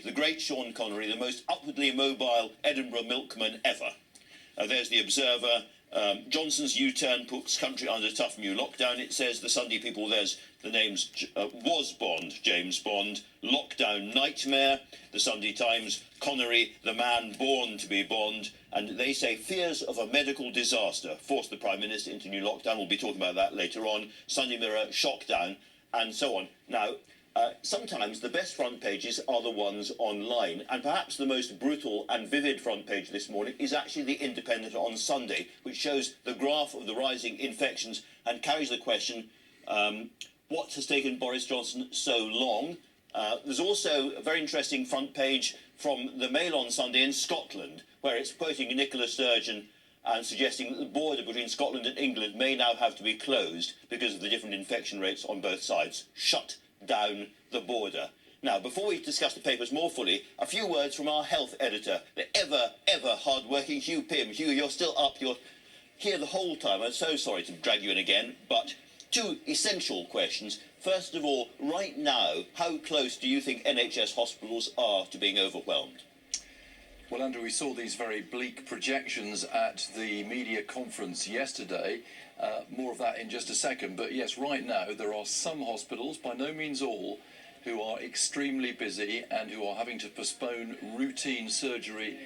the great Sean Connery, the most upwardly mobile Edinburgh milkman ever. There's the Observer. Johnson's U-turn puts country under tough new lockdown. It says the Sunday People, there's the names was Bond, James Bond, lockdown nightmare. The Sunday Times, Connery, the man born to be Bond. And they say fears of a medical disaster forced the Prime Minister into new lockdown. We'll be talking about that later on. Sunday Mirror, shockdown, and so on. Now, sometimes the best front pages are the ones online, and perhaps the most brutal and vivid front page this morning is actually the Independent on Sunday, which shows the graph of the rising infections and carries the question, what has taken Boris Johnson so long? There's also a very interesting front page from the Mail on Sunday in Scotland, where it's quoting Nicola Sturgeon and suggesting that the border between Scotland and England may now have to be closed because of the different infection rates on both sides. Shut down the border. Now, before we discuss the papers more fully, a few words from our health editor, the ever hard-working Hugh Pym. Hugh, you're still up, you're here the whole time. I'm so sorry to drag you in again, but two essential questions. First of all, right now, how close do you think NHS hospitals are to being overwhelmed? Well, Andrew, we saw these very bleak projections at the media conference yesterday. More of that in just a second. But yes, right now there are some hospitals, by no means all, who are extremely busy and who are having to postpone routine surgery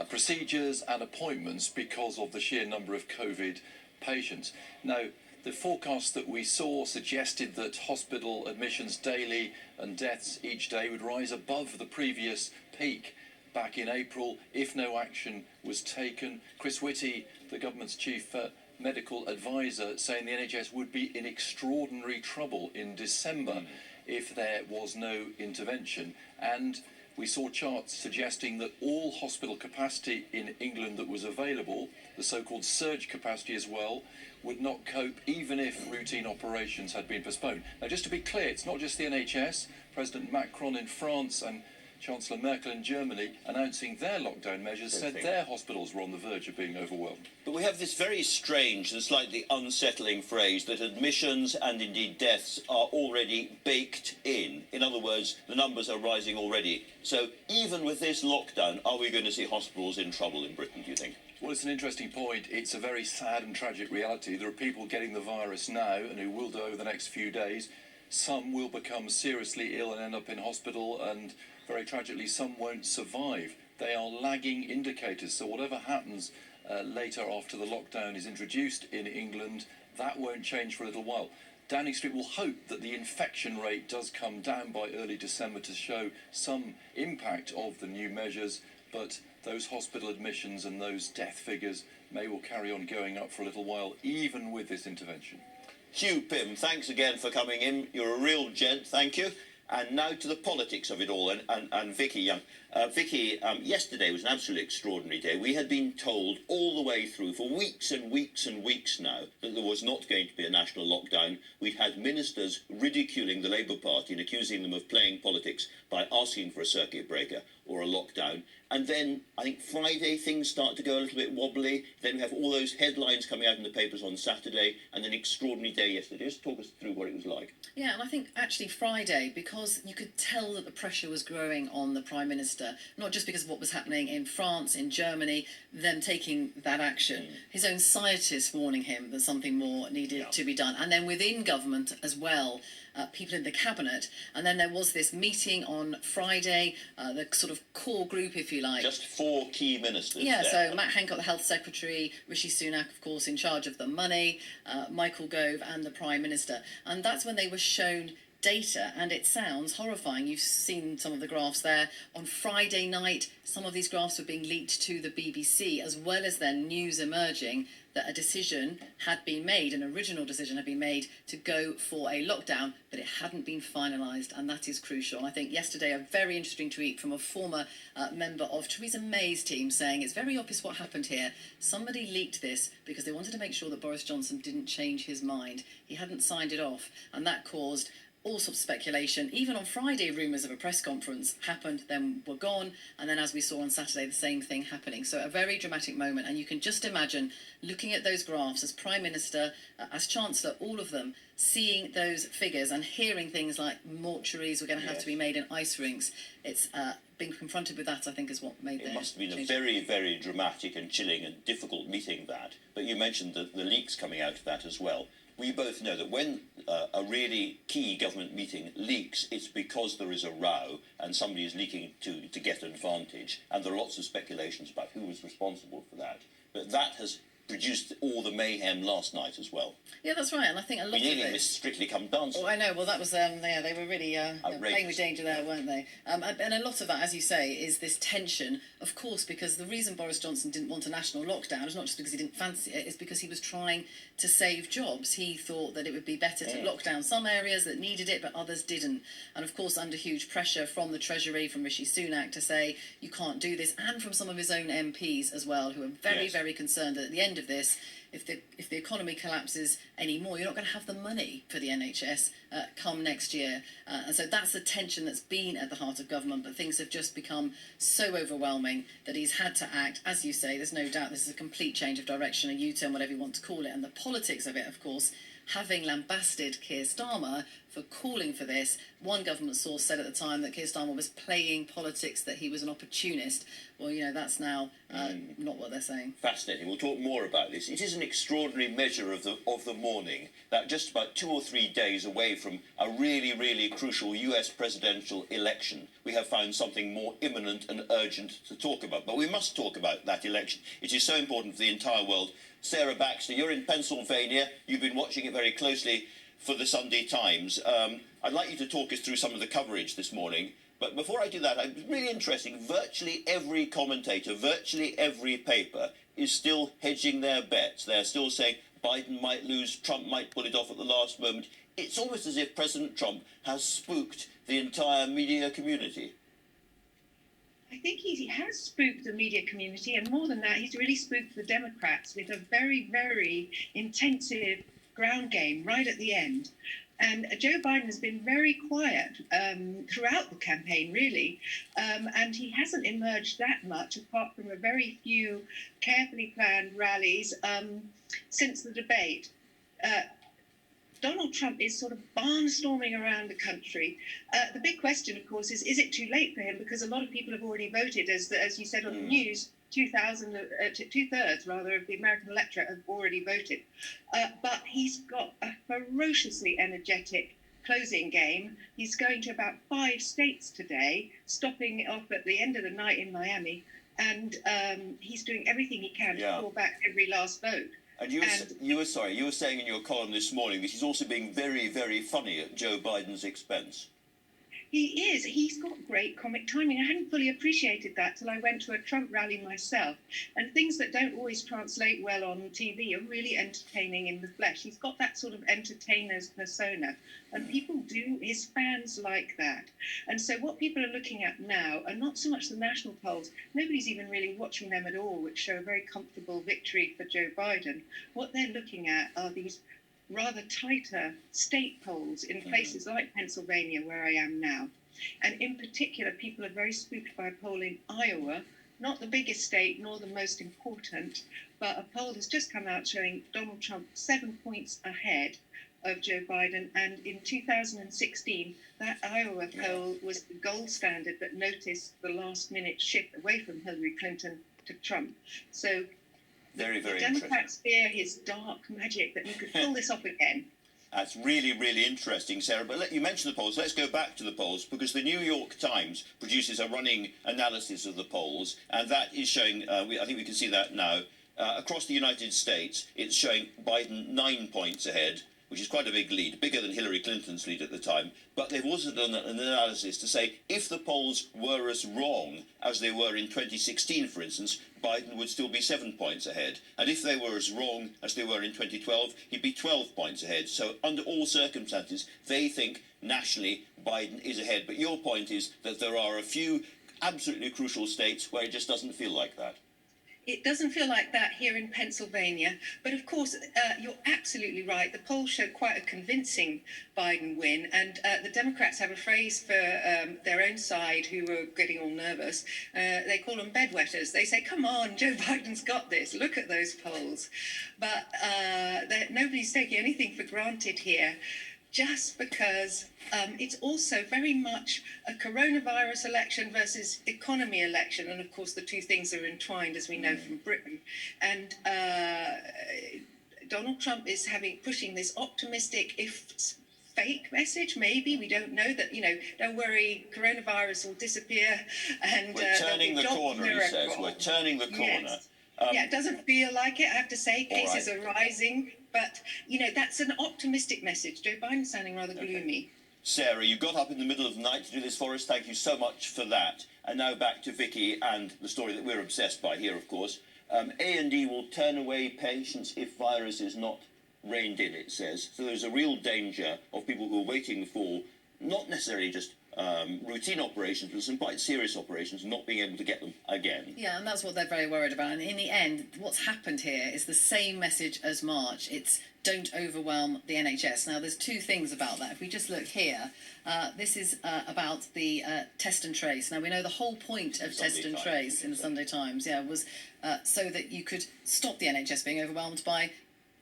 procedures and appointments because of the sheer number of COVID patients. Now, the forecast that we saw suggested that hospital admissions daily and deaths each day would rise above the previous peak back in April if no action was taken. Chris Whitty, the government's chief medical advisor, saying the NHS would be in extraordinary trouble in December if there was no intervention. And we saw charts suggesting that all hospital capacity in England that was available, the so-called surge capacity as well, would not cope even if routine operations had been postponed. Now, just to be clear, it's not just the NHS. President Macron in France and Chancellor Merkel in Germany, announcing their lockdown measures, said their hospitals were on the verge of being overwhelmed. But we have this very strange and slightly unsettling phrase that admissions and indeed deaths are already baked in. In other words, the numbers are rising already. So even with this lockdown, are we going to see hospitals in trouble in Britain, do you think? Well, it's an interesting point. It's a very sad and tragic reality. There are people getting the virus now and who will do over the next few days. Some will become seriously ill and end up in hospital, and very tragically, some won't survive. They are lagging indicators, so whatever happens later after the lockdown is introduced in England, that won't change for a little while. Downing Street will hope that the infection rate does come down by early December to show some impact of the new measures, but those hospital admissions and those death figures may well carry on going up for a little while, even with this intervention. Hugh Pym, thanks again for coming in. You're a real gent, thank you. And now to the politics of it all, and Vicky Young. Vicky, yesterday was an absolutely extraordinary day. We had been told all the way through for weeks and weeks and weeks now that there was not going to be a national lockdown. We'd had ministers ridiculing the Labour Party and accusing them of playing politics by asking for a circuit breaker or a lockdown. And then, I think Friday, things start to go a little bit wobbly. Then we have all those headlines coming out in the papers on Saturday, and then extraordinary day yesterday. Just talk us through what it was like. Yeah, and I think actually Friday, because you could tell that the pressure was growing on the Prime Minister, not just because of what was happening in France, in Germany, them taking that action, his own scientists warning him that something more needed to be done, and then within government as well, people in the cabinet. And then there was this meeting on Friday, the sort of core group, if you like. Just 4 key ministers. Yeah, there. so Matt Hancock, the Health Secretary, Rishi Sunak, of course, in charge of the money, Michael Gove and the Prime Minister. And that's when they were shown data, and it sounds horrifying. You've seen some of the graphs there. On Friday night, some of these graphs were being leaked to the BBC, as well as then news emerging that a decision had been made, an original decision had been made to go for a lockdown, but it hadn't been finalised, and that is crucial. And I think yesterday a very interesting tweet from a former member of Theresa May's team saying it's very obvious what happened here. Somebody leaked this because they wanted to make sure that Boris Johnson didn't change his mind. He hadn't signed it off, and that caused all sorts of speculation. Even on Friday, rumours of a press conference happened, then were gone, and then as we saw on Saturday, the same thing happening. So a very dramatic moment, and you can just imagine looking at those graphs as Prime Minister, as Chancellor, all of them, seeing those figures and hearing things like mortuaries were going to have to be made in ice rinks. It's being confronted with that, I think, is what made it must have been a very, very dramatic and chilling and difficult meeting, that. But you mentioned the leaks coming out of that as well. We both know that when a really key government meeting leaks, it's because there is a row and somebody is leaking to get an advantage, and there are lots of speculations about who was responsible for that. But that has produced all the mayhem last night as well. Yeah, that's right, and I think a lot of we nearly missed Strictly Come Dancing. Oh, I know. Well, that was yeah, they were really playing with danger there, weren't they? And a lot of that, as you say, is this tension, of course, because the reason Boris Johnson didn't want a national lockdown is not just because he didn't fancy it, it's because he was trying to save jobs. He thought that it would be better to lock down some areas that needed it, but others didn't. And of course, under huge pressure from the Treasury, from Rishi Sunak to say you can't do this, and from some of his own MPs as well, who are very, very concerned that at the end of this, if the economy collapses anymore, you're not going to have the money for the NHS come next year. And so that's the tension that's been at the heart of government, but things have just become so overwhelming that he's had to act. As you say, there's no doubt this is a complete change of direction, a U-turn, whatever you want to call it. And the politics of it, of course, having lambasted Keir Starmer for calling for this. One government source said at the time that Keir Starmer was playing politics, that he was an opportunist. Well, you know, that's now not what they're saying. Fascinating. We'll talk more about this. It is an extraordinary measure of the morning that just about 2 or 3 days away from a really, really crucial US presidential election, we have found something more imminent and urgent to talk about. But we must talk about that election. It is so important for the entire world. Sarah Baxter, you're in Pennsylvania. You've been watching it very closely for the Sunday Times. I'd like you to talk us through some of the coverage this morning. But before I do that, it's really interesting. Virtually every commentator, virtually every paper is still hedging their bets. They're still saying Biden might lose, Trump might pull it off at the last moment. It's almost as if President Trump has spooked the entire media community. I think he has spooked the media community, and more than that, he's really spooked the Democrats with a very, very intensive ground game right at the end. And Joe Biden has been very quiet throughout the campaign, really, and he hasn't emerged that much, apart from a very few carefully planned rallies since the debate. Donald Trump is sort of barnstorming around the country. The big question, of course, is it too late for him? Because a lot of people have already voted, as you said on the news, two-thirds rather of the American electorate have already voted. But he's got a ferociously energetic closing game. He's going to about 5 states today, stopping off at the end of the night in Miami, and he's doing everything he can to pull back every last vote. And you were saying in your column this morning that he's also being very, very funny at Joe Biden's expense. He is. He's got great comic timing. I hadn't fully appreciated that till I went to a Trump rally myself. And things that don't always translate well on TV are really entertaining in the flesh. He's got that sort of entertainer's persona. And people his fans like that. And so what people are looking at now are not so much the national polls. Nobody's even really watching them at all, which show a very comfortable victory for Joe Biden. What they're looking at are these rather tighter state polls in places like Pennsylvania, where I am now. And in particular, people are very spooked by a poll in Iowa, not the biggest state nor the most important, but a poll has just come out showing Donald Trump 7 points ahead of Joe Biden. And in 2016, that Iowa poll was the gold standard that noticed the last-minute shift away from Hillary Clinton to Trump. So very, very the Democrats fear his dark magic that he could pull this off again. That's really, really interesting, Sarah. But you mentioned the polls. Let's go back to the polls, because the New York Times produces a running analysis of the polls, and that is showing, I think we can see that now, across the United States, it's showing Biden 9 points ahead, which is quite a big lead, bigger than Hillary Clinton's lead at the time. But they've also done an analysis to say if the polls were as wrong as they were in 2016, for instance, Biden would still be 7 points ahead. And if they were as wrong as they were in 2012, he'd be 12 points ahead. So under all circumstances, they think nationally Biden is ahead. But your point is that there are a few absolutely crucial states where it just doesn't feel like that. It doesn't feel like that here in Pennsylvania, but of course, you're absolutely right. The polls show quite a convincing Biden win, and the Democrats have a phrase for their own side who are getting all nervous. They call them bedwetters. They say, come on, Joe Biden's got this. Look at those polls. But nobody's taking anything for granted here, just because it's also very much a coronavirus election versus economy election. And of course, the two things are entwined, as we know from Britain. And Donald Trump is pushing this optimistic, if fake message, maybe, we don't know, that, don't worry, coronavirus will disappear. And we're turning the corner, he says. We're turning the corner. Yes. Yeah, it doesn't feel like it, I have to say. Cases are rising. But, that's an optimistic message. Joe Biden's sounding rather gloomy. Sarah, you got up in the middle of the night to do this for us. Thank you so much for that. And now back to Vicky and the story that we're obsessed by here, of course. A&E will turn away patients if virus is not reined in, it says. So there's a real danger of people who are waiting for not necessarily just routine operations, but some quite serious operations, not being able to get them again. Yeah, and that's what they're very worried about. And in the end, what's happened here is the same message as March. It's don't overwhelm the NHS. Now, there's two things about that. If we just look here, this is about the test and trace. Now, we know the whole point of test and trace in the Sunday Times, was so that you could stop the NHS being overwhelmed by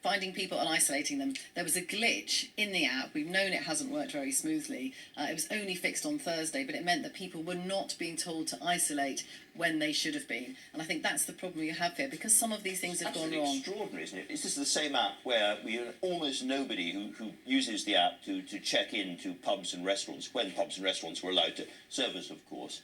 finding people and isolating them. There was a glitch in the app. We've known it hasn't worked very smoothly. It was only fixed on Thursday, but it meant that people were not being told to isolate when they should have been. And I think that's the problem you have here, because some of these things have gone wrong. It's extraordinary, isn't it? Is this the same app where we have almost nobody who uses the app to check in to pubs and restaurants, when pubs and restaurants were allowed to serve us, of course,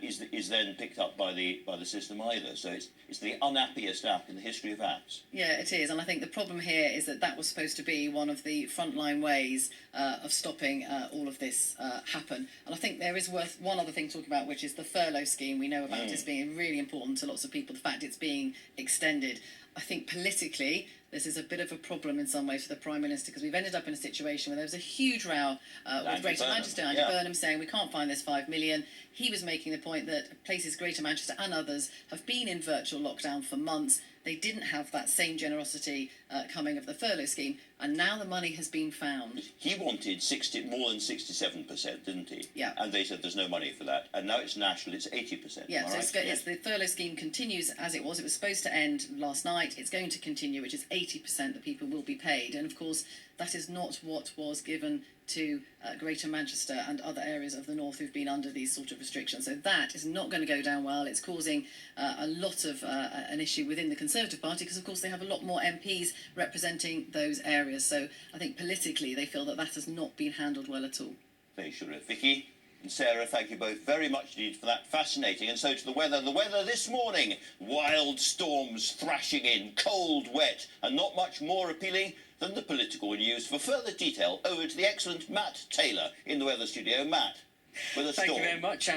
is then picked up by the system either. So it's the unappiest app in the history of apps. Yeah, it is. And I think the problem here is that was supposed to be one of the frontline ways of stopping all of this happen. And I think there is worth one other thing talking about, which is the furlough scheme. We know about it as being really important to lots of people. The fact it's being extended. I think politically, this is a bit of a problem in some ways for the Prime Minister, because we've ended up in a situation where there was a huge row with Greater Manchester, Andy Burnham, saying we can't find this 5 million. He was making the point that places, Greater Manchester and others, have been in virtual lockdown for months. They didn't have that same generosity coming of the furlough scheme, and now the money has been found. He wanted more than 67%, didn't he? Yeah. And they said there's no money for that, and now it's national, it's 80%. Yeah, so the furlough scheme continues as it was. It was supposed to end last night. It's going to continue, which is 80% that people will be paid. And of course, that is not what was given to Greater Manchester and other areas of the north who've been under these sort of restrictions. So that is not going to go down well. It's causing a lot of an issue within the Conservative Party, because of course they have a lot more MPs representing those areas. So I think politically they feel that has not been handled well at all. Very sure. Vicky and Sarah, thank you both very much indeed for that. Fascinating. And so to the weather. The weather this morning, wild storms thrashing in, cold, wet, and not much more appealing than the political news. For further detail, over to the excellent Matt Taylor in the weather studio. Matt, with a storm. Thank you very much.